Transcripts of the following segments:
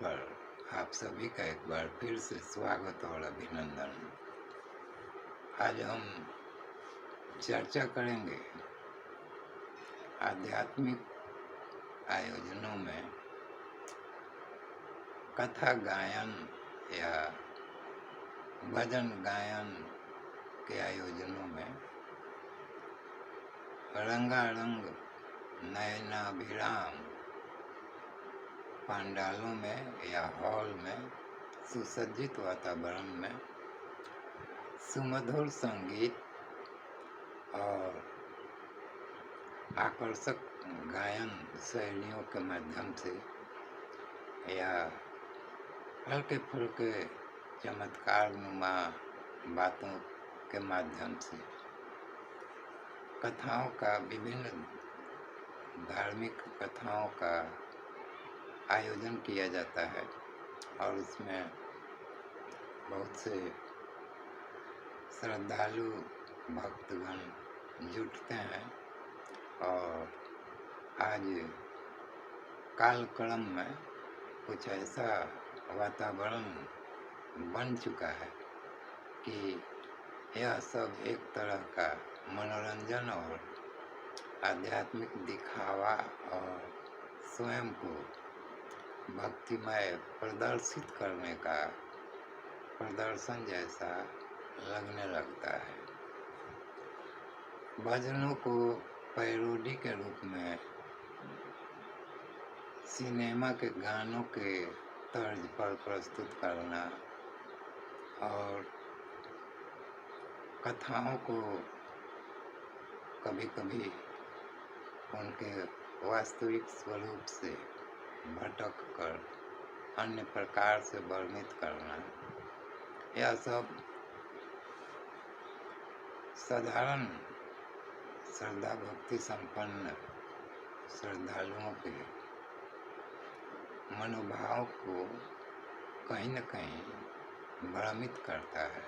पर आप सभी का एक बार फिर से स्वागत और अभिनंदन। आज हम चर्चा करेंगे आध्यात्मिक आयोजनों में कथा गायन या भजन गायन के आयोजनों में रंगारंग नयनाभिराम पंडालों में या हॉल में सुसज्जित वातावरण में सुमधुर संगीत और आकर्षक गायन शैलियों के माध्यम से या हल्के फुल्के चमत्कार नुमा बातों के माध्यम से कथाओं का विभिन्न धार्मिक कथाओं का आयोजन किया जाता है और उसमें बहुत से श्रद्धालु भक्तगण जुटते हैं। और आज कालक्रम में कुछ ऐसा वातावरण बन चुका है कि यह सब एक तरह का मनोरंजन और आध्यात्मिक दिखावा और स्वयं को भक्तिमय प्रदर्शित करने का प्रदर्शन जैसा लगने लगता है। भजनों को पैरोडी के रूप में सिनेमा के गानों के तर्ज पर प्रस्तुत करना और कथाओं को कभी कभी उनके वास्तविक स्वरूप से भटक कर अन्य प्रकार से वर्णित करना, यह सब साधारण श्रद्धा भक्ति संपन्न श्रद्धालुओं के मनोभाव को कहीं न कहीं भ्रमित करता है।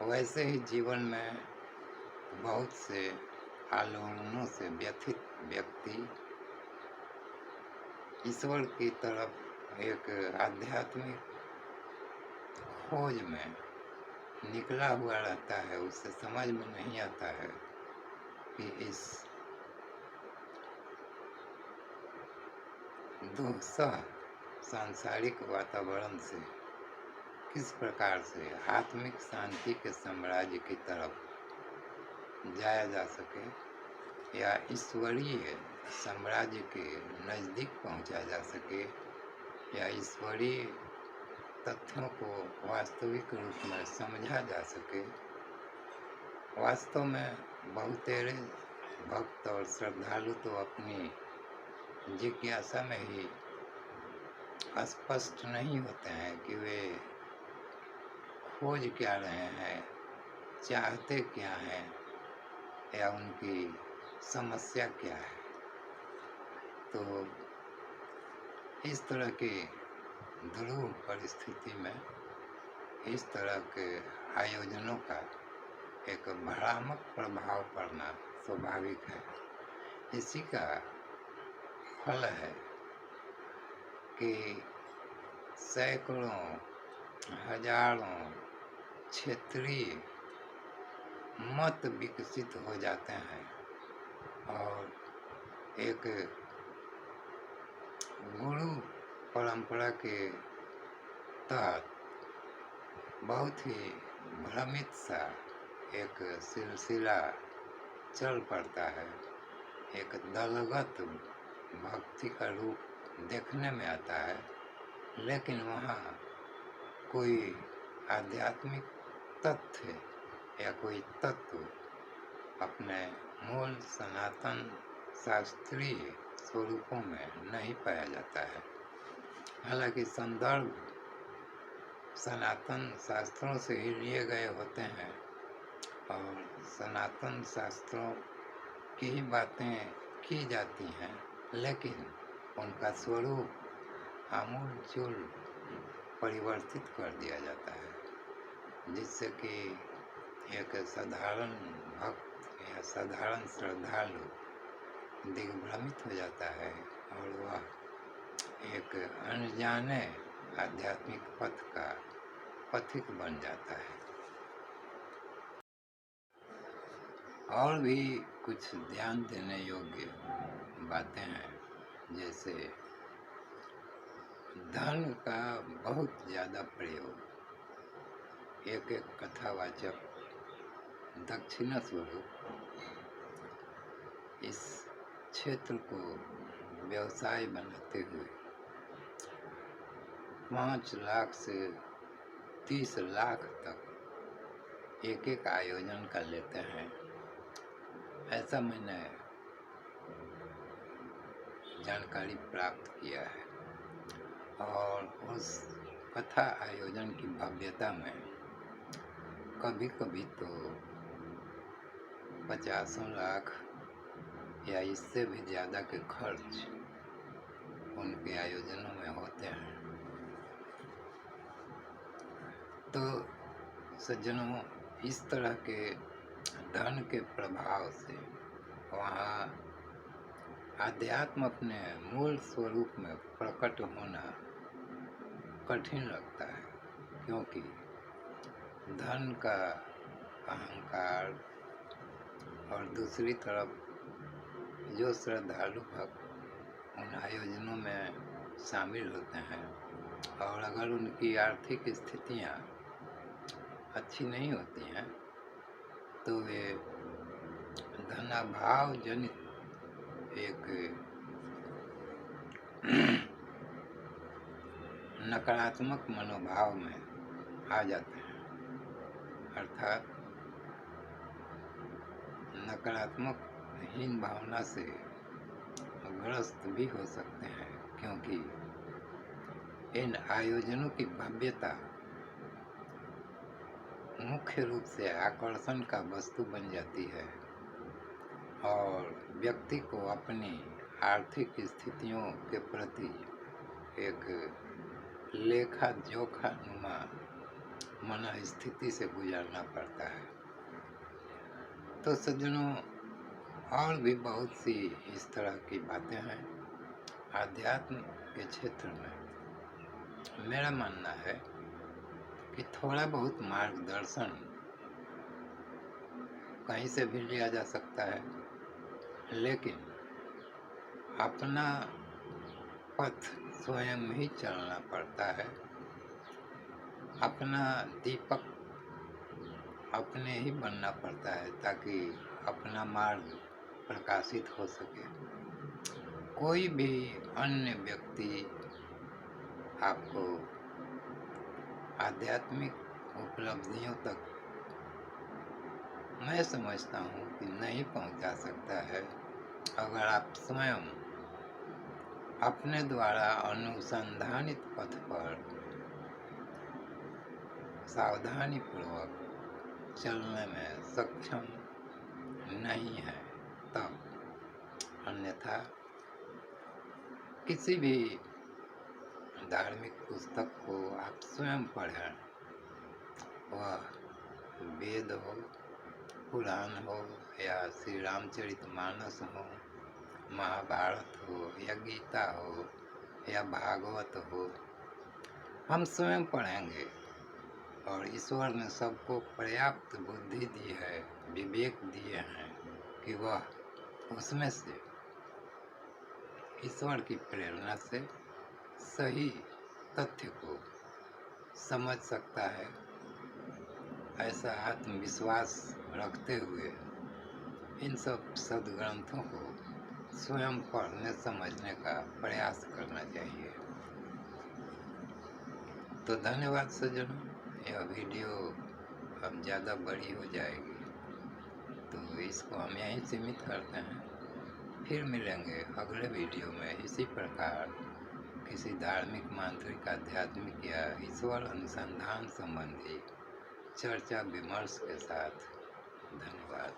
वैसे ही जीवन में बहुत से आलोड़नों से व्यथित व्यक्ति ईश्वर की तरफ एक आध्यात्मिक खोज में निकला हुआ रहता है। उससे समझ में नहीं आता है कि इस दुस्सह सांसारिक वातावरण से किस प्रकार से आत्मिक शांति के साम्राज्य की तरफ जाया जा सके या ईश्वरीय साम्राज्य के नज़दीक पहुंचा जा सके या ईश्वरीय तथ्यों को वास्तविक रूप में समझा जा सके। वास्तव में बहुतेरे भक्त और श्रद्धालु तो अपनी जिज्ञासा में ही स्पष्ट नहीं होते हैं कि वे खोज क्या रहे हैं, चाहते क्या हैं या उनकी समस्या क्या है। तो इस तरह की ध्रुव परिस्थिति में इस तरह के आयोजनों का एक भ्रामक प्रभाव पड़ना स्वाभाविक है। इसी का फल है कि सैकड़ों हजारों क्षेत्रीय मत विकसित हो जाते हैं और एक गुरु परंपरा के तहत बहुत ही भ्रमित सा एक सिलसिला चल पड़ता है। एक दलगत भक्ति का रूप देखने में आता है, लेकिन वहाँ कोई आध्यात्मिक तथ्य या कोई तत्व अपने मूल सनातन शास्त्रीय स्वरूपों में नहीं पाया जाता है। हालांकि संदर्भ सनातन शास्त्रों से ही लिए गए होते हैं और सनातन शास्त्रों की ही बातें की जाती हैं, लेकिन उनका स्वरूप आमूल-चूल परिवर्तित कर दिया जाता है, जिससे कि एक साधारण भक्त या साधारण श्रद्धालु दिग्भ्रमित हो जाता है और वह एक अनजाने आध्यात्मिक पथ का पथिक बन जाता है। और भी कुछ ध्यान देने योग्य बातें हैं, जैसे धन का बहुत ज़्यादा प्रयोग, एक एक कथावाचक दक्षिणा स्वरूप इस क्षेत्र को व्यवसाय बनाते हुए 5 लाख से 30 लाख तक एक एक आयोजन कर लेते हैं। ऐसा मैंने जानकारी प्राप्त किया है। और उस कथा आयोजन की भव्यता में कभी कभी तो 50 लाख या इससे भी ज़्यादा के खर्च उनके आयोजनों में होते हैं। तो सज्जनों, इस तरह के धन के प्रभाव से वहाँ आध्यात्म अपने मूल स्वरूप में प्रकट होना कठिन लगता है, क्योंकि धन का अहंकार और दूसरी तरफ जो श्रद्धालु भक्त उन आयोजनों में शामिल होते हैं और अगर उनकी आर्थिक स्थितियाँ अच्छी नहीं होती हैं तो वे धनाभाव जनित एक नकारात्मक मनोभाव में आ जाते हैं, अर्थात नकारात्मक हीन भावना से ग्रस्त भी हो सकते हैं, क्योंकि इन आयोजनों की भव्यता मुख्य रूप से आकर्षण का वस्तु बन जाती है और व्यक्ति को अपनी आर्थिक स्थितियों के प्रति एक लेखा जोखा नुमा मनस्थिति से गुजरना पड़ता है। तो सज्जनों, और भी बहुत सी इस तरह की बातें हैं आध्यात्म के क्षेत्र में। मेरा मानना है कि थोड़ा बहुत मार्गदर्शन कहीं से भी लिया जा सकता है, लेकिन अपना पथ स्वयं ही चलना पड़ता है। अपना दीपक अपने ही बनना पड़ता है ताकि अपना मार्ग प्रकाशित हो सके। कोई भी अन्य व्यक्ति आपको आध्यात्मिक उपलब्धियों तक मैं समझता हूँ कि नहीं पहुँचा सकता है अगर आप स्वयं अपने द्वारा अनुसंधानित पथ पर सावधानी पूर्वक चलने में सक्षम नहीं है तब। अन्यथा किसी भी धार्मिक पुस्तक को आप स्वयं पढ़ें, वह वेद हो, पुराण हो या श्री रामचरितमानस हो, महाभारत हो या गीता हो या भागवत हो, हम स्वयं पढ़ेंगे और ईश्वर ने सबको पर्याप्त बुद्धि दी है, विवेक दिए हैं कि वह उसमें से ईश्वर की प्रेरणा से सही तथ्य को समझ सकता है। ऐसा आत्मविश्वास रखते हुए इन सब सद्ग्रंथों को स्वयं पढ़ने समझने का प्रयास करना चाहिए। तो धन्यवाद सज्जनों, यह वीडियो अब ज़्यादा बड़ी हो जाएगी तो इसको हम यहीं सीमित करते हैं। फिर मिलेंगे अगले वीडियो में इसी प्रकार किसी धार्मिक, मांत्रिक, आध्यात्मिक या ईश्वर अनुसंधान संबंधी चर्चा विमर्श के साथ। धन्यवाद।